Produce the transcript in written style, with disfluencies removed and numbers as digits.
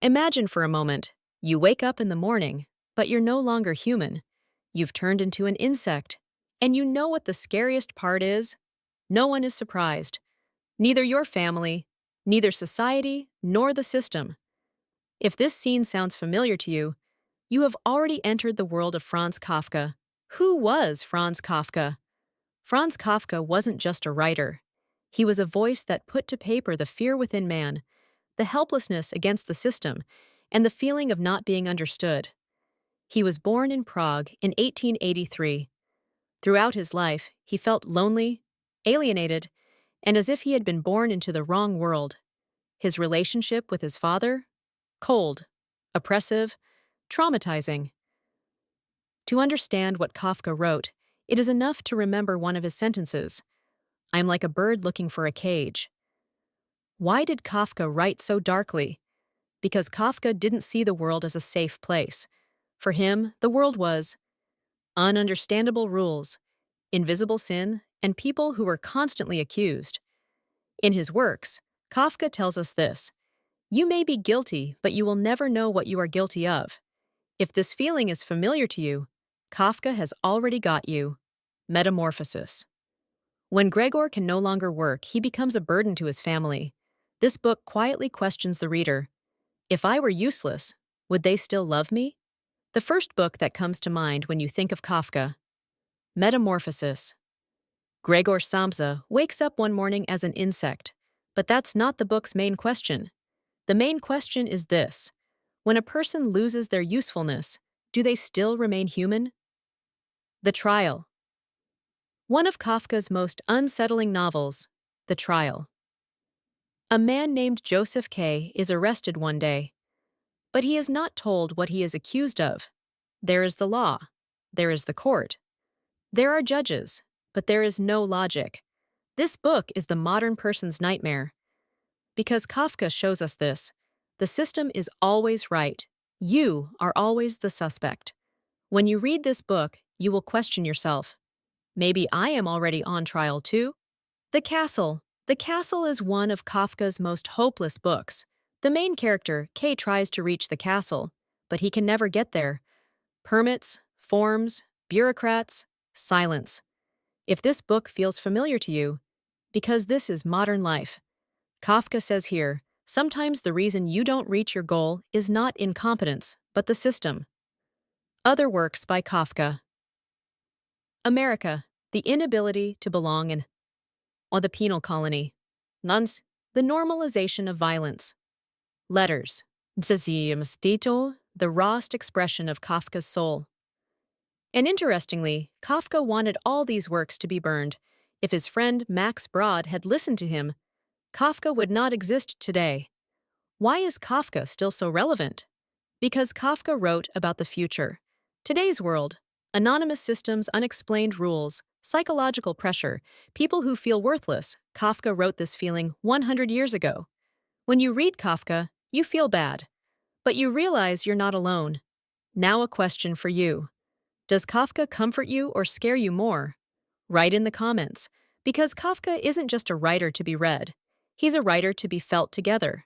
Imagine for a moment, you wake up in the morning, but you're no longer human. You've turned into an insect. And you know what the scariest part is? No one is surprised. Neither your family, neither society, nor the system. If this scene sounds familiar to you, you have already entered the world of Franz Kafka. Who was Franz Kafka? Franz Kafka wasn't just a writer. He was a voice that put to paper the fear within man, the helplessness against the system, and the feeling of not being understood. He was born in Prague in 1883. Throughout his life, he felt lonely, alienated, and as if he had been born into the wrong world. His relationship with his father? Cold, oppressive, traumatizing. To understand what Kafka wrote, it is enough to remember one of his sentences. I'm like a bird looking for a cage. Why did Kafka write so darkly? Because Kafka didn't see the world as a safe place. For him, the world was ununderstandable rules, invisible sin, and people who were constantly accused. In his works, Kafka tells us this: you may be guilty, but you will never know what you are guilty of. If this feeling is familiar to you, Kafka has already got you. Metamorphosis. When Gregor can no longer work, he becomes a burden to his family. This book quietly questions the reader. If I were useless, would they still love me? The first book that comes to mind when you think of Kafka. Metamorphosis. Gregor Samsa wakes up one morning as an insect, but that's not the book's main question. The main question is this: when a person loses their usefulness, do they still remain human? The Trial. One of Kafka's most unsettling novels, The Trial. A man named Joseph K. is arrested one day, but he is not told what he is accused of. There is the law. There is the court. There are judges, but there is no logic. This book is the modern person's nightmare. Because Kafka shows us this, the system is always right. You are always the suspect. When you read this book, you will question yourself. Maybe I am already on trial too? The Castle. The Castle is one of Kafka's most hopeless books. The main character, K, tries to reach the castle, but he can never get there. Permits, forms, bureaucrats, silence. If this book feels familiar to you, because this is modern life. Kafka says here, sometimes the reason you don't reach your goal is not incompetence, but the system. Other works by Kafka. America, the inability to belong in, or the penal colony. Nuns, the normalization of violence. Letters, the rawest expression of Kafka's soul. And interestingly, Kafka wanted all these works to be burned. If his friend Max Brod had listened to him, Kafka would not exist today. Why is Kafka still so relevant? Because Kafka wrote about the future. Today's world, anonymous systems, unexplained rules, psychological pressure, people who feel worthless. Kafka wrote this feeling 100 years ago. When you read Kafka, you feel bad, but you realize you're not alone. Now a question for you. Does Kafka comfort you or scare you more? Write in the comments, because Kafka isn't just a writer to be read. He's a writer to be felt together.